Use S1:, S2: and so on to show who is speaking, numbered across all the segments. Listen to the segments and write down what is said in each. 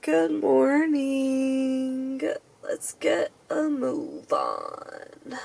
S1: Good morning. Let's get a move on.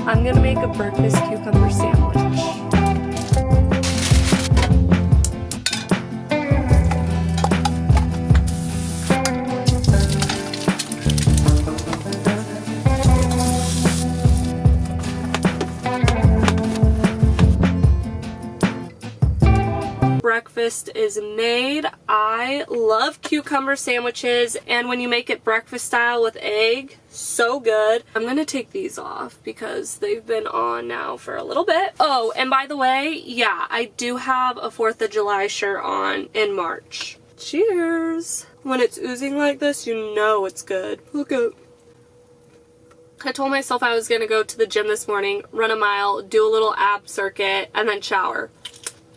S1: I'm gonna make a breakfast cucumber sandwich. Breakfast is made. I love cucumber sandwiches, and when you make it breakfast style with egg, so good. I'm gonna take these off because they've been on now for a little bit. Oh, and by the way, yeah, I do have a 4th of July shirt on in March. Cheers! When it's oozing like this, you know it's good. Look up. I told myself I was gonna go to the gym this morning, run a mile, do a little ab circuit, and then shower.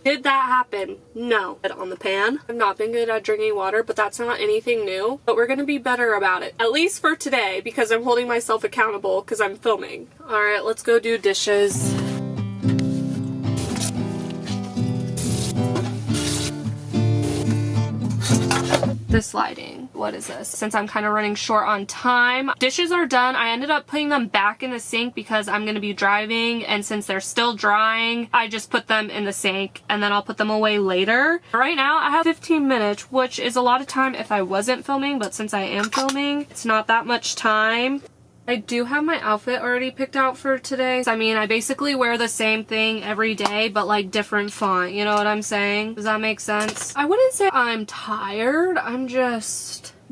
S1: Did that happen? No. On the pan. I've not been good at drinking water, but that's not anything new. But we're gonna be better about it. At least for today, because I'm holding myself accountable because I'm filming. Alright, let's go do dishes. This lighting. What is this? Since I'm kind of running short on time. Dishes are done. I ended up putting them back in the sink because I'm going to be driving, and since they're still drying, I just put them in the sink and then I'll put them away later. Right now I have 15 minutes, which is a lot of time if I wasn't filming, but since I am filming, it's not that much time. I do have my outfit already picked out for today. I mean, I basically wear the same thing every day, but like different font. You know what I'm saying? Does that make sense? I wouldn't say I'm tired.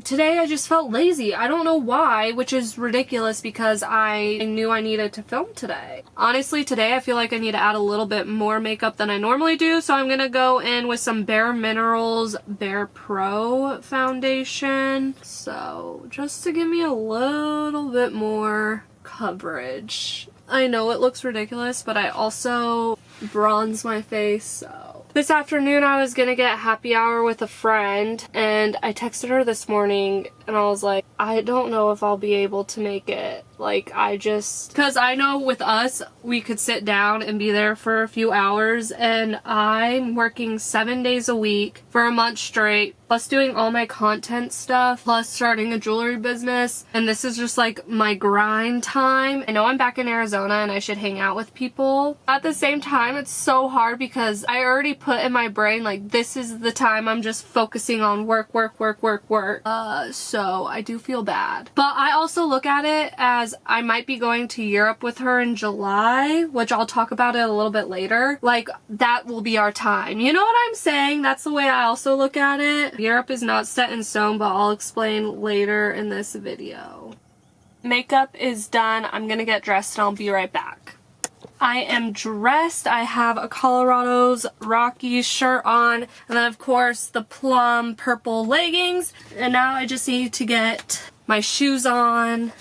S1: Today I just felt lazy. I don't know why, which is ridiculous because I knew I needed to film today. Honestly, today I feel like I need to add a little bit more makeup than I normally do, so I'm gonna go in with some Bare Minerals Bare Pro foundation. So, just to give me a little bit more coverage. I know it looks ridiculous, but I also bronze my face, so. This afternoon I was gonna get happy hour with a friend, and I texted her this morning and I was like, I don't know if I'll be able to make it. Like, because I know with us, we could sit down and be there for a few hours, and I'm working 7 days a week for a month straight, plus doing all my content stuff, plus starting a jewelry business, and this is just like my grind time. I know I'm back in Arizona and I should hang out with people. At the same time, it's so hard because I already put in my brain, like, this is the time I'm just focusing on work. So I do feel bad. But I also look at it as I might be going to Europe with her in July, which I'll talk about it a little bit later. Like, that will be our time. You know what I'm saying? That's the way I also look at it. Europe is not set in stone, but I'll explain later in this video. Makeup is done. I'm gonna get dressed and I'll be right back. I am dressed. I have a Colorado's Rockies shirt on, and then of course the plum purple leggings, and now I just need to get my shoes on.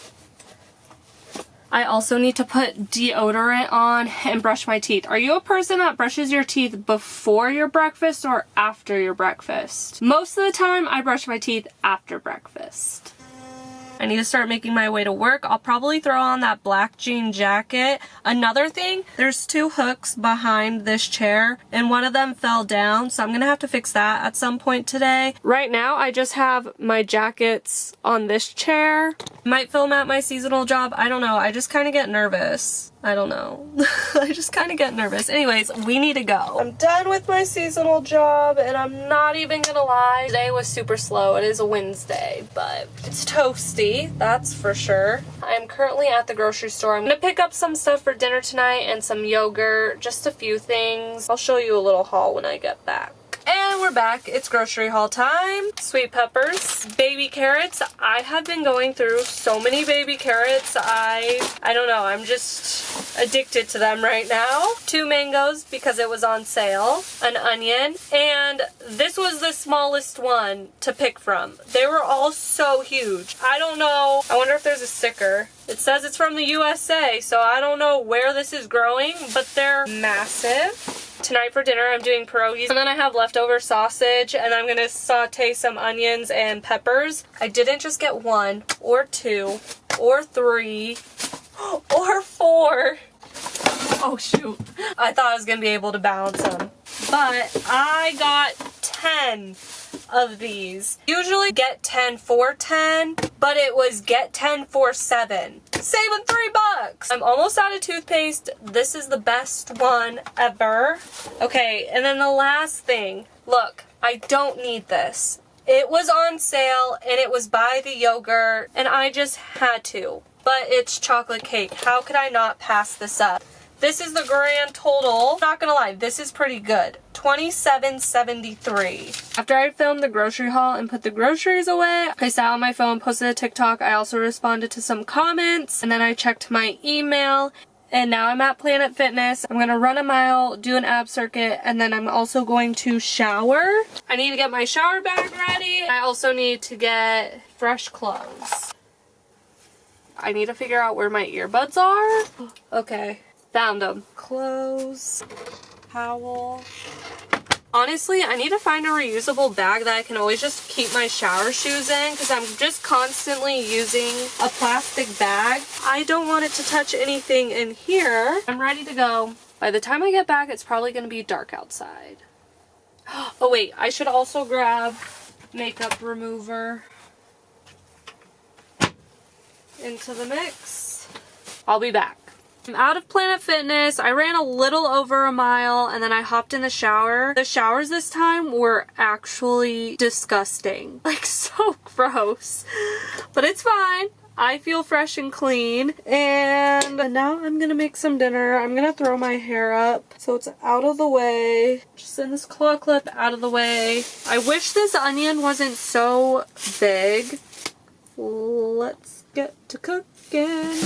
S1: I also need to put deodorant on and brush my teeth. Are you a person that brushes your teeth before your breakfast or after your breakfast? Most of the time I brush my teeth after breakfast. I need to start making my way to work. I'll probably throw on that black jean jacket. Another thing, there's 2 hooks behind this chair and one of them fell down, so I'm gonna have to fix that at some point today. Right now, I just have my jackets on this chair. Might film at my seasonal job. I don't know. I just kind of get nervous. I don't know. I just kind of get nervous. Anyways, we need to go. I'm done with my seasonal job, and I'm not even gonna lie. Today was super slow. It is a Wednesday, but it's toasty, that's for sure. I'm currently at the grocery store. I'm gonna pick up some stuff for dinner tonight and some yogurt, just a few things. I'll show you a little haul when I get back. And we're back. It's grocery haul time. Sweet peppers, baby carrots. I have been going through so many baby carrots. I don't know. I'm just addicted to them right now. 2 mangoes because it was on sale. An onion. And this was the smallest one to pick from. They were all so huge. I don't know. I wonder if there's a sticker. It says it's from the USA, so I don't know where this is growing, but they're massive. Tonight for dinner I'm doing pierogies, and then I have leftover sausage, and I'm gonna saute some onions and peppers. I didn't just get 1 or 2 or 3 or 4. Oh shoot. I thought I was gonna be able to balance them, but I got 10 of these. Usually get 10 for 10, but it was get 10 for 7. Saving $3. I'm almost out of toothpaste. This is the best one ever. Okay, and then the last thing. Look, I don't need this. It was on sale and it was by the yogurt and I just had to. But it's chocolate cake. How could I not pass this up? This is the grand total. Not gonna lie, this is pretty good. $27.73. After I filmed the grocery haul and put the groceries away, I sat on my phone, posted a TikTok. I also responded to some comments, and then I checked my email. And now I'm at Planet Fitness. I'm gonna run a mile, do an ab circuit, and then I'm also going to shower. I need to get my shower bag ready. I also need to get fresh clothes. I need to figure out where my earbuds are. Okay. Found them. Clothes, towel. Honestly, I need to find a reusable bag that I can always just keep my shower shoes in because I'm just constantly using a plastic bag. I don't want it to touch anything in here. I'm ready to go. By the time I get back, it's probably going to be dark outside. Oh wait, I should also grab makeup remover into the mix. I'll be back. I'm out of Planet Fitness. I ran a little over a mile and then I hopped in the shower. The showers this time were actually disgusting. Like so gross. But it's fine. I feel fresh and clean. And now I'm gonna make some dinner. I'm gonna throw my hair up so it's out of the way. Just in this claw clip out of the way. I wish this onion wasn't so big. Let's get to cooking.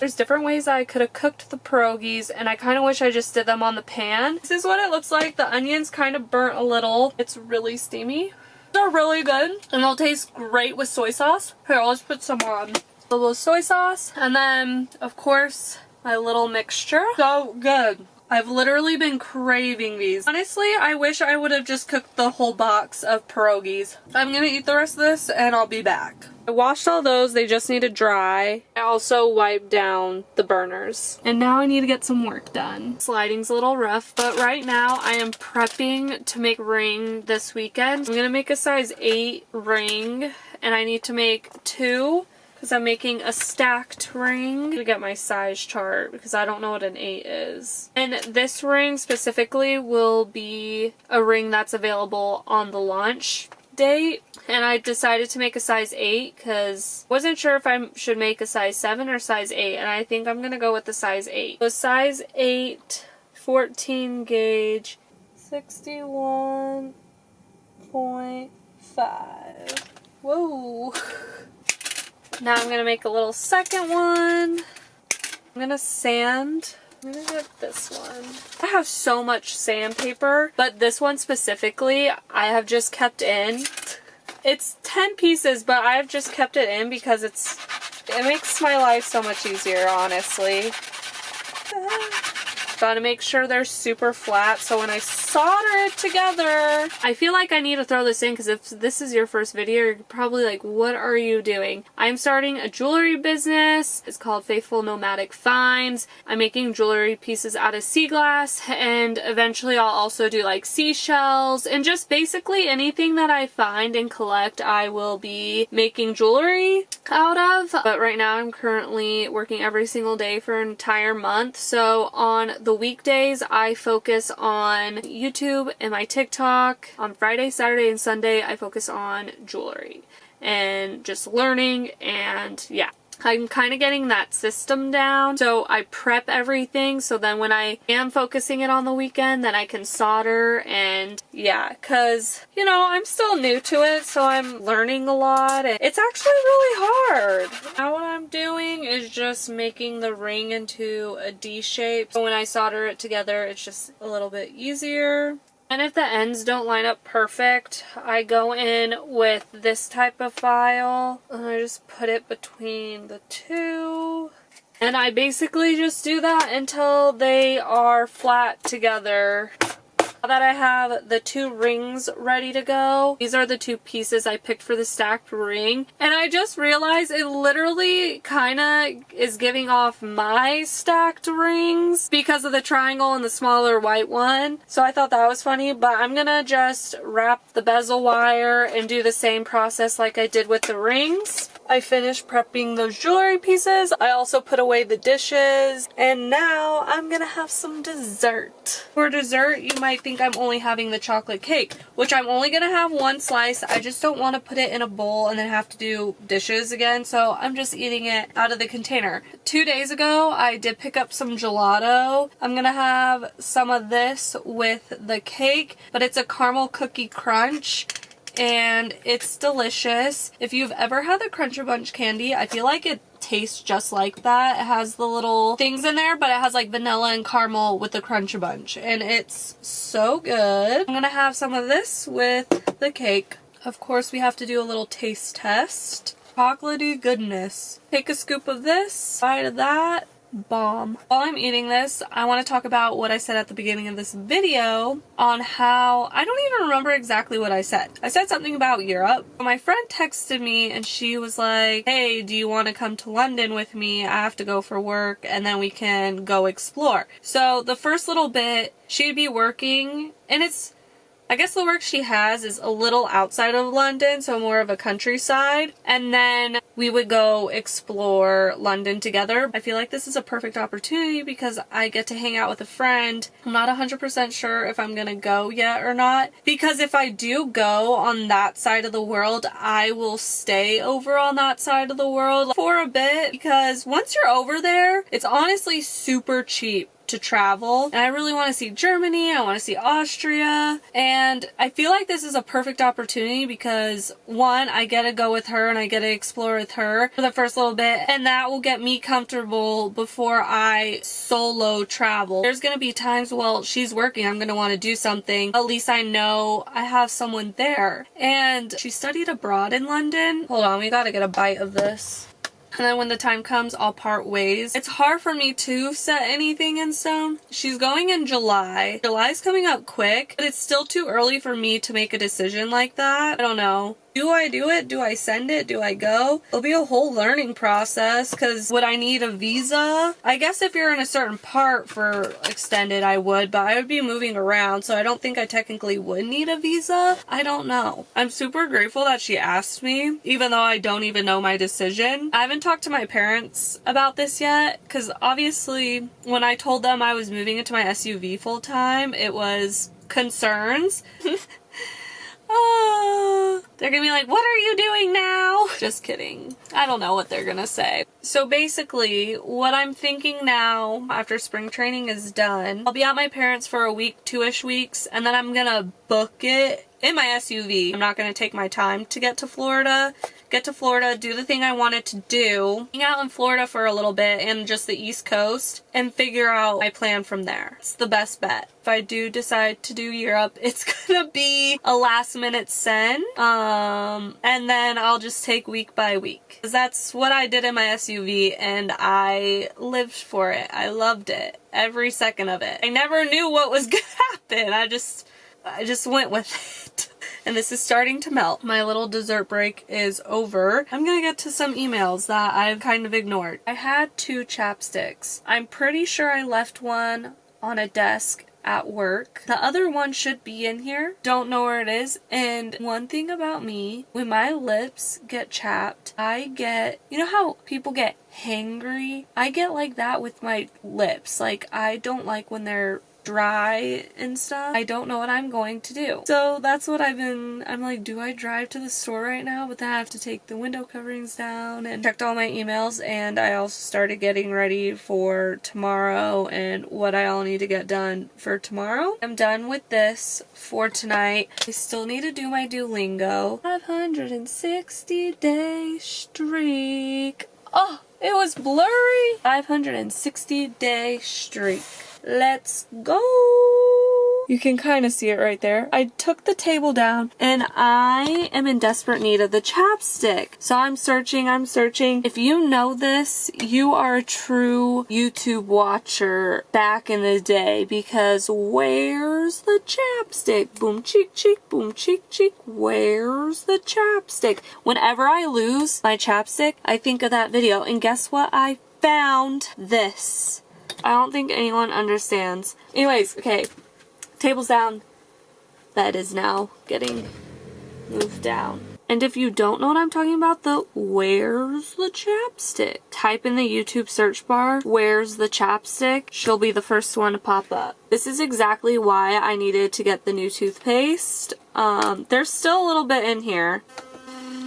S1: There's different ways I could have cooked the pierogies, and I kind of wish I just did them on the pan. This is what it looks like. The onions kind of burnt a little. It's really steamy. They're really good, and they'll taste great with soy sauce. Here, I'll just put some on. A little soy sauce, and then, of course, my little mixture. So good. I've literally been craving these. Honestly, I wish I would have just cooked the whole box of pierogies. I'm gonna eat the rest of this, and I'll be back. I washed all those, they just need to dry. I also wiped down the burners. And now I need to get some work done. Sliding's a little rough, but right now I am prepping to make ring this weekend. I'm gonna make a size 8 ring, and I need to make 2 because I'm making a stacked ring. I'm gonna get my size chart because I don't know what an 8 is. And this ring specifically will be a ring that's available on the launch date, and I decided to make a size 8 because I wasn't sure if I should make a size 7 or size 8, and I think I'm gonna go with the size 8. So size 8, 14 gauge, 61.5. Whoa. Now I'm gonna make a little second one. I'm gonna sand. I'm gonna get this one. I have so much sandpaper, but this one specifically I have just kept in. It's 10 pieces, but I have just kept it in because it makes my life so much easier, honestly. Gotta make sure they're super flat so when I solder it together. I feel like I need to throw this in because if this is your first video, you're probably like, what are you doing? I'm starting a jewelry business. It's called Faithful Nomadic Finds. I'm making jewelry pieces out of sea glass, and eventually I'll also do like seashells and just basically anything that I find and collect I will be making jewelry out of. But right now I'm currently working every single day for an entire month, so on the weekdays I focus on YouTube and my TikTok. On Friday, Saturday, and Sunday I focus on jewelry and just learning, and yeah. I'm kind of getting that system down. So I prep everything so then when I am focusing it on the weekend, then I can solder. And yeah, because, you know, I'm still new to it, so I'm learning a lot. And it's actually really hard. Now what I'm doing is just making the ring into a D shape. So when I solder it together, it's just a little bit easier. And if the ends don't line up perfect, I go in with this type of file and I just put it between the two. And I basically just do that until they are flat together. Now that I have the two rings ready to go, these are the two pieces I picked for the stacked ring. And I just realized it literally kind of is giving off my stacked rings because of the triangle and the smaller white one. So I thought that was funny, but I'm gonna just wrap the bezel wire and do the same process like I did with the rings. I finished prepping those jewelry pieces. I also put away the dishes, and now I'm gonna have some dessert. For dessert, you might think I'm only having the chocolate cake, which I'm only gonna have one slice. I just don't want to put it in a bowl and then have to do dishes again, so I'm just eating it out of the container. 2 days ago, I did pick up some gelato. I'm gonna have some of this with the cake, but it's a caramel cookie crunch. And it's delicious. If you've ever had the Crunch a Bunch candy, I feel like it tastes just like that. It has the little things in there, but it has like vanilla and caramel with the Crunch a Bunch. And it's so good. I'm gonna have some of this with the cake. Of course, we have to do a little taste test. Chocolatey goodness. Take a scoop of this, bite of that. Bomb. While I'm eating this, I want to talk about what I said at the beginning of this video on how I don't even remember exactly what I said. I said something about Europe. My friend texted me and she was like, hey, do you want to come to London with me? I have to go for work and then we can go explore. So the first little bit, she'd be working and I guess the work she has is a little outside of London, so more of a countryside. And then we would go explore London together. I feel like this is a perfect opportunity because I get to hang out with a friend. I'm not 100% sure if I'm gonna go yet or not. Because if I do go on that side of the world, I will stay over on that side of the world for a bit. Because once you're over there, it's honestly super cheap to travel, and I really want to see Germany, I want to see Austria, and I feel like this is a perfect opportunity because one, I get to go with her and I get to explore with her for the first little bit, and that will get me comfortable before I solo travel. There's gonna be times, well, she's working, I'm gonna want to do something, at least I know I have someone there. And she studied abroad in London. Hold on, we gotta get a bite of this. And then when the time comes, I'll part ways. It's hard for me to set anything in stone. She's going in July. July's coming up quick, but it's still too early for me to make a decision like that. I don't know. Do I do it? Do I send it? Do I go? It'll be a whole learning process because would I need a visa? I guess if you're in a certain part for extended, I would, but I would be moving around, so I don't think I technically would need a visa. I don't know. I'm super grateful that she asked me, even though I don't even know my decision. I haven't talked to my parents about this yet because obviously when I told them I was moving into my SUV full time, it was concerns. They're gonna be like, what are you doing now? Just kidding. I don't know what they're gonna say. So basically, what I'm thinking now, after spring training is done, I'll be at my parents' for a week, 2-ish weeks, and then I'm gonna book it in my SUV. I'm not gonna take my time to get to Florida. Do the thing I wanted to do, hang out in Florida for a little bit and just the East Coast, and figure out my plan from there. It's the best bet. If I do decide to do Europe, it's gonna be a last minute send, and then I'll just take week by week. 'Cause that's what I did in my SUV and I lived for it. I loved it. Every second of it. I never knew what was gonna happen. I just went with it. And this is starting to melt. My little dessert break is over. I'm gonna get to some emails that I've kind of ignored. I had 2 chapsticks. I'm pretty sure I left one on a desk at work. The other one should be in here. Don't know where it is. And one thing about me, when my lips get chapped, I get, you know how people get hangry? I get like that with my lips. Like, I don't like when they're dry and stuff, I don't know what I'm going to do. So that's what I'm like, do I drive to the store right now? But then I have to take the window coverings down, and checked all my emails, and I also started getting ready for tomorrow and what I all need to get done for tomorrow. I'm done with this for tonight. I still need to do my Duolingo 560-day streak. Oh, it was blurry. 560-day streak. Let's go. You can kind of see it right there. I took the table down and I am in desperate need of the chapstick. So I'm searching. If you know this, you are a true YouTube watcher back in the day, because where's the chapstick? Boom, cheek, cheek, boom, cheek, cheek. Where's the chapstick? Whenever I lose my chapstick, I think of that video. And guess what? I found this. I don't think anyone understands. Anyways, okay. Table's down. Bed is now getting moved down. And if you don't know what I'm talking about, the where's the chapstick? Type in the YouTube search bar, where's the chapstick? She'll be the first one to pop up. This is exactly why I needed to get the new toothpaste. There's still a little bit in here.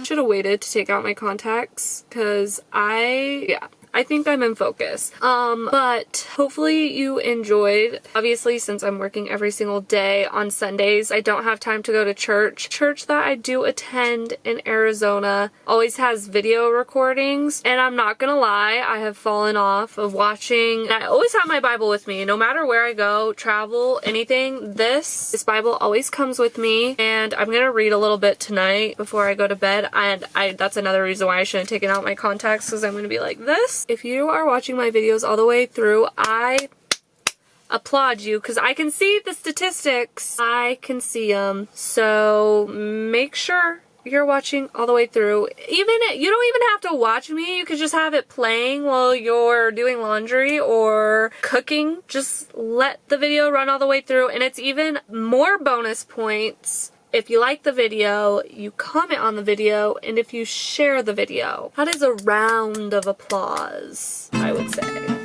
S1: Should have waited to take out my contacts, because I think I'm in focus. But hopefully you enjoyed. Obviously, since I'm working every single day on Sundays, I don't have time to go to church. Church that I do attend in Arizona always has video recordings, and I'm not gonna lie, I have fallen off of watching. I always have my Bible with me, no matter where I go, travel, anything. This Bible always comes with me, and I'm gonna read a little bit tonight before I go to bed. And that's another reason why I shouldn't have taken out my contacts, because I'm gonna be like this. If you are watching my videos all the way through, I applaud you, because I can see the statistics. I can see them. So make sure you're watching all the way through. You don't even have to watch me. You could just have it playing while you're doing laundry or cooking. Just let the video run all the way through, and it's even more bonus points if you like the video, you comment on the video, and if you share the video. That is a round of applause, I would say.